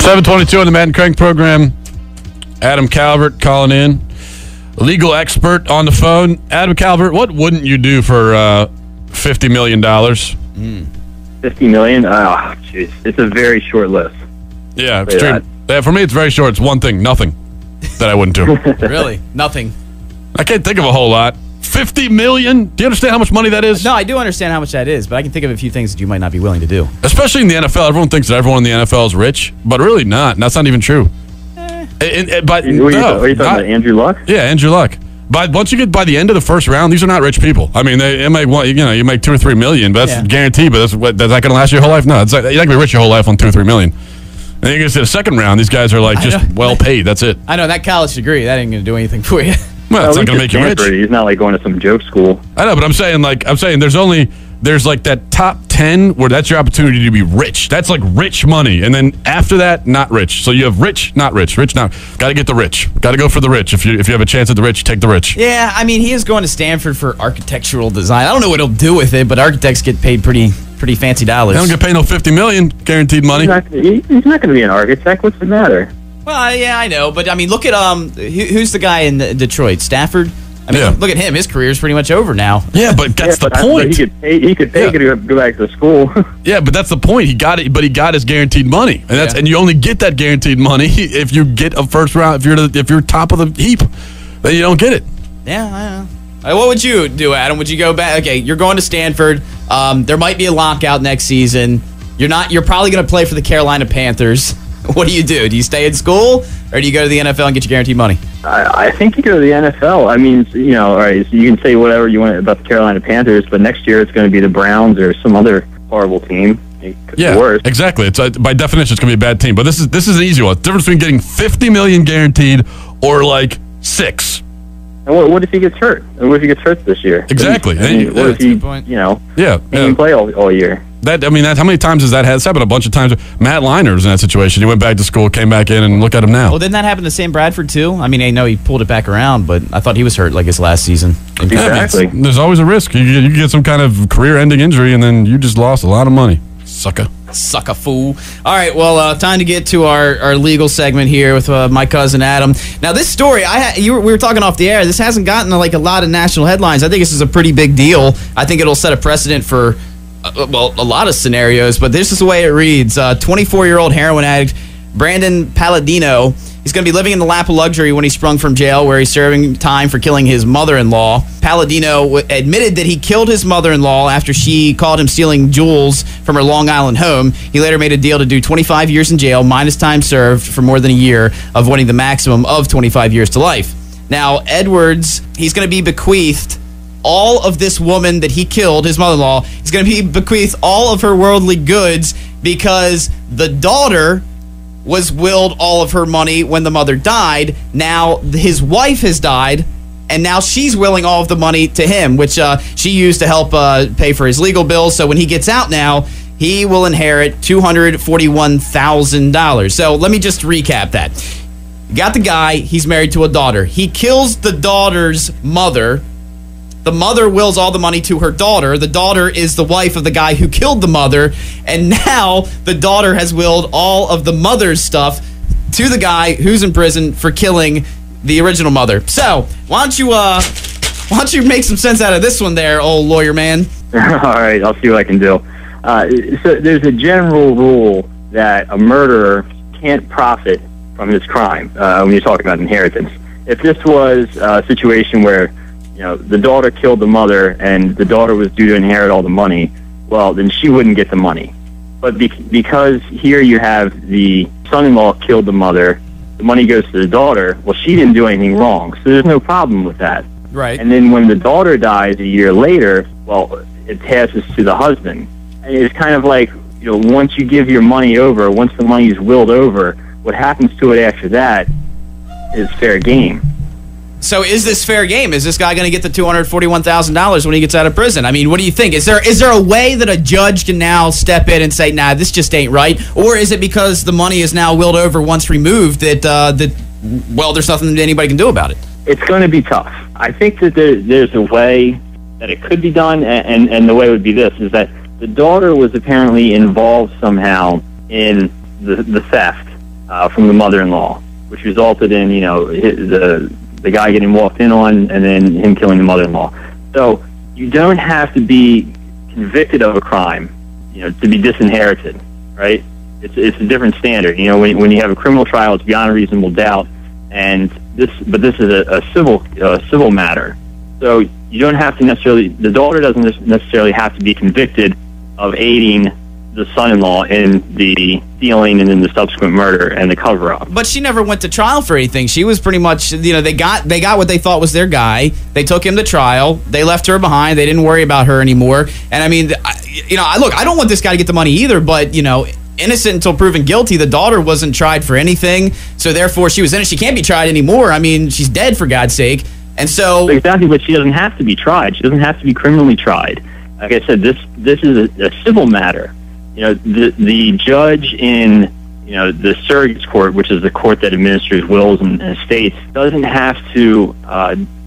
722 on the Matt and Crank program. Adam Calvert calling in. Legal expert on the phone. Adam Calvert, what wouldn't you do for $50 million? $50 million? Oh, jeez. It's a very short list. Yeah, extreme. Yeah, for me, it's very short. It's one thing, nothing, that I wouldn't do. Really? Nothing. I can't think of a whole lot. $50 million? Do you understand how much money that is? No, I do understand how much that is, but I can think of a few things that you might not be willing to do. Especially in the NFL. Everyone thinks that everyone in the NFL is rich, but really not. That's not even true. What are you talking about, Andrew Luck? Yeah, Andrew Luck. But once you get by the end of the first round, these are not rich people. I mean, you make you make $2 or $3 million, but that's guaranteed. But that's that going to last your whole life? No, you're not going to be rich your whole life on $2 or $3 million. And then you get to the second round, these guys are like just well paid. That's it. I know that college degree that ain't going to do anything for you. Well, it's not going to make you rich. He's not like going to some joke school. I know, but I'm saying there's like that top 10 where that's your opportunity to be rich. That's like rich money. And then after that, not rich. So you have rich, not rich. Rich, not. Got to get the rich. Got to go for the rich. If you have a chance at the rich, take the rich. Yeah, I mean, he is going to Stanford for architectural design. I don't know what he'll do with it, but architects get paid pretty fancy dollars. They don't get paid no $50 million guaranteed money. He's not going to be an architect. What's the matter? Well, yeah, I know, but I mean, look at who's the guy in Detroit? Stafford. I mean, look at him. His career's pretty much over now. Yeah, but that's the point. He could pay to go back to school. Yeah, but that's the point. He got it, but he got his guaranteed money, and and you only get that guaranteed money if you get a first round. If you're top of the heap, then you don't get it. Yeah, I know. What would you do, Adam? Would you go back? Okay, you're going to Stanford. There might be a lockout next season. You're probably going to play for the Carolina Panthers. What do? Do you stay in school, or do you go to the NFL and get your guaranteed money? I think you go to the NFL. I mean, all right, so you can say whatever you want about the Carolina Panthers, but next year it's going to be the Browns or some other horrible team. It could be worse. Exactly. It's by definition, it's going to be a bad team. But this is an easy one. The difference between getting $50 million guaranteed or like $6. And what if he gets hurt? And what if he gets hurt this year? Exactly. What if he, didn't play all year? How many times has that happened? A bunch of times. Matt Leinart was in that situation. He went back to school, came back in, and look at him now. Well, didn't that happen to Sam Bradford too? I mean, I know he pulled it back around, but I thought he was hurt like his last season. Exactly. There's always a risk. You get some kind of career-ending injury, and then you just lost a lot of money. Sucker fool. All right, well, time to get to our legal segment here with my cousin Adam. Now, this story, we were talking off the air. This hasn't gotten like a lot of national headlines. I think this is a pretty big deal. I think it'll set a precedent for a lot of scenarios, but this is the way it reads. 24-year-old heroin addict Brandon Palladino, he's going to be living in the lap of luxury when he sprung from jail, where he's serving time for killing his mother-in-law. Palladino admitted that he killed his mother-in-law after she called him stealing jewels from her Long Island home. He later made a deal to do 25 years in jail, minus time served for more than a year, of winning the maximum of 25 years to life. Now, Edwards, he's going to be bequeathed all of this woman that he killed, his mother-in-law. He's going to be bequeathed all of her worldly goods because the daughter was willed all of her money when the mother died. Now his wife has died, and now she's willing all of the money to him, which she used to help pay for his legal bills. So when he gets out now, he will inherit $241,000. So let me just recap that. You got the guy, he's married to a daughter. He kills the daughter's mother. The mother wills all the money to her daughter. The daughter is the wife of the guy who killed the mother. And now the daughter has willed all of the mother's stuff to the guy who's in prison for killing the original mother. So why don't you make some sense out of this one there, old lawyer man? All right, I'll see what I can do. So there's a general rule that a murderer can't profit from his crime when you're talking about inheritance. If this was a situation where the daughter killed the mother and the daughter was due to inherit all the money, well, then she wouldn't get the money. But because here you have the son-in-law killed the mother, the money goes to the daughter. Well, she didn't do anything wrong, so there's no problem with that. Right. And then when the daughter dies a year later, well, it passes to the husband. And it's kind of like, once you give your money over, once the money is willed over, what happens to it after that is fair game. So is this fair game? Is this guy going to get the $241,000 when he gets out of prison? I mean, what do you think? Is there a way that a judge can now step in and say, nah, this just ain't right? Or is it because the money is now willed over once removed that there's nothing that anybody can do about it? It's going to be tough. I think that there's a way that it could be done, and the way would be this, is that the daughter was apparently involved somehow in the theft. from the mother-in-law, which resulted in, the guy getting walked in on and then him killing the mother-in-law. So you don't have to be convicted of a crime, to be disinherited, right? It's a different standard. When you have a criminal trial, it's beyond a reasonable doubt, but this is a civil matter. So you don't have to the daughter doesn't necessarily have to be convicted of aiding the son-in-law in the stealing and in the subsequent murder and the cover-up. But she never went to trial for anything. She was pretty much, they got what they thought was their guy. They took him to trial. They left her behind. They didn't worry about her anymore. And I mean, I don't want this guy to get the money either, but, innocent until proven guilty. The daughter wasn't tried for anything, so therefore she was innocent. She can't be tried anymore. I mean, she's dead, for God's sake. And so... Exactly, but she doesn't have to be tried. She doesn't have to be criminally tried. Like I said, this is a civil matter. The judge in the surrogate's court, which is the court that administers wills and estates, doesn't have to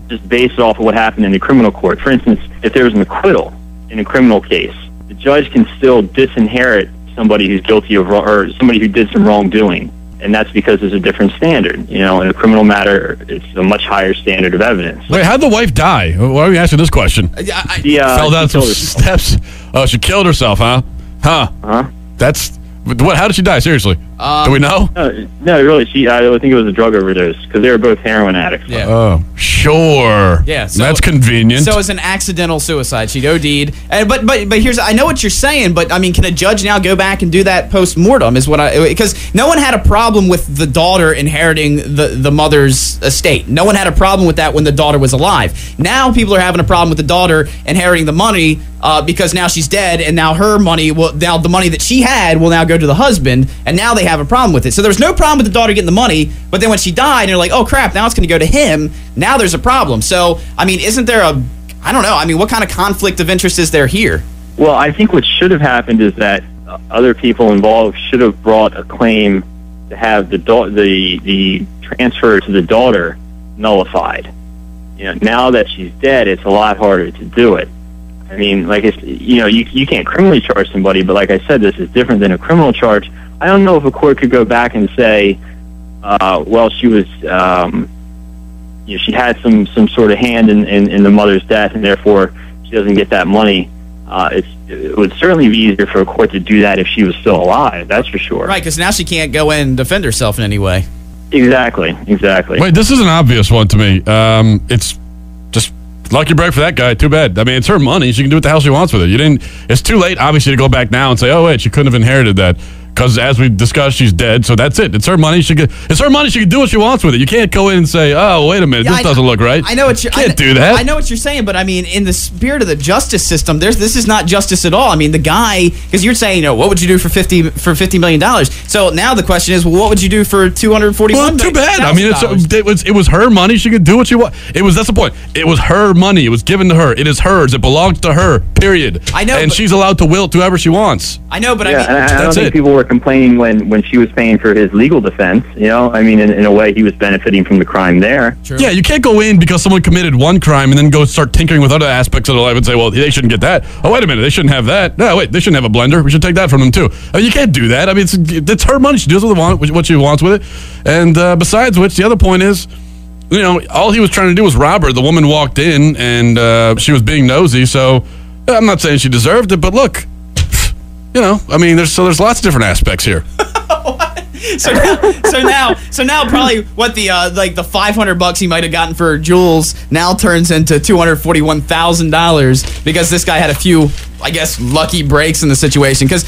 just base it off of what happened in the criminal court. For instance, if there was an acquittal in a criminal case, the judge can still disinherit somebody who's guilty of or somebody who did some wrongdoing, and that's because there's a different standard. In a criminal matter, it's a much higher standard of evidence. Wait, how'd the wife die? Why are we asking this question? Fell down some steps. Oh, she killed herself, huh? Huh? That's what? How did she die? Seriously, do we know? No, really. I think it was a drug overdose because they were both heroin addicts. Yeah. Oh, sure. Yeah, so, that's convenient. So it's an accidental suicide. She'd OD'd. But here's, I know what you're saying, but I mean, can a judge now go back and do that post mortem? Because no one had a problem with the daughter inheriting the mother's estate. No one had a problem with that when the daughter was alive. Now people are having a problem with the daughter inheriting the money because now she's dead, and now her money now the money that she had will now go to the husband, and now they have a problem with it. So there was no problem with the daughter getting the money, but then when she died, and they're like, oh crap, now it's going to go to him. Now there's a problem. So, I mean, isn't there I don't know. I mean, what kind of conflict of interest is there here? Well, I think what should have happened is that other people involved should have brought a claim to have the transfer to the daughter nullified. Now that she's dead, it's a lot harder to do it. I mean, like, you can't criminally charge somebody, but like I said, this is different than a criminal charge. I don't know if a court could go back and say, well, she was, she had some sort of hand in the mother's death, and therefore she doesn't get that money. It would certainly be easier for a court to do that if she was still alive. That's for sure. Right, because now she can't go in and defend herself in any way. Exactly. Wait, this is an obvious one to me. It's just lucky break for that guy. Too bad. I mean, it's her money. She can do what the hell she wants with it. It's too late, obviously, to go back now and say, oh, wait, she couldn't have inherited that. Because as we discussed, she's dead, so that's it. It's her money. It's her money. She can do what she wants with it. You can't go in and say, "Oh, wait a minute, this doesn't look right." I know what you can't do that. I know what you're saying, but I mean, in the spirit of the justice system, this is not justice at all. I mean, the guy, because you're saying, what would you do for $50 million? So now the question is, well, what would you do for $241? Well, too bad. I mean, it was her money. She could do what she wants. That's the point. It was her money. It was given to her. It is hers. It belongs to her. Period. I know, and she's allowed to will it to whoever she wants. I know, but I don't think people were complaining when she was paying for his legal defense. I mean, in a way, he was benefiting from the crime there. True. Yeah, you can't go in because someone committed one crime and then go start tinkering with other aspects of their life and say, well, they shouldn't get that. Oh, wait a minute, they shouldn't have that. No, wait, they shouldn't have a blender. We should take that from them, too. I mean, you can't do that. I mean, it's her money. She does what she wants with it. And besides which, the other point is, all he was trying to do was rob her. The woman walked in, and she was being nosy, so I'm not saying she deserved it, but look, I mean, there's lots of different aspects here. So now probably what the $500 he might have gotten for jewels now turns into $241,000 because this guy had a few, I guess, lucky breaks in the situation. Because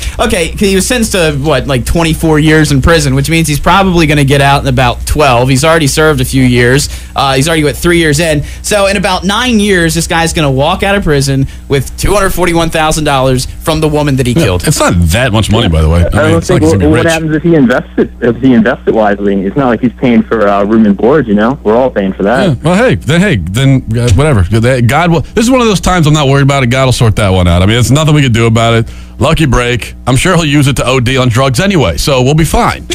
he was sentenced to 24 years in prison, which means he's probably going to get out in about 12. He's already served a few years. He's already 3 years in. So in about 9 years, this guy's going to walk out of prison with $241,000 from the woman that he killed. It's not that much money, by the way. I don't think what happens if he invests it wisely? It's not like he's paying for room and board. We're all paying for that. Yeah. Well, then whatever. God will. This is one of those times I'm not worried about it. God will sort that one out. I mean, it's nothing we can do about it. Lucky break. I'm sure he'll use it to OD on drugs anyway, so we'll be fine.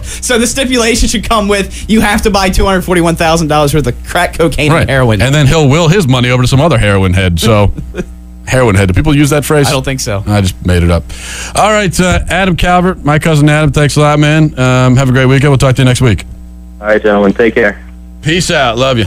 So the stipulation should come with you have to buy $241,000 worth of crack cocaine and heroin, and then he'll will his money over to some other heroin head. So. Heroin head. Do people use that phrase? I don't think so. I just made it up. All right, Adam Calvert, my cousin Adam, thanks a lot, man. Have a great weekend. We'll talk to you next week. All right, gentlemen. Take care. Peace out. Love you.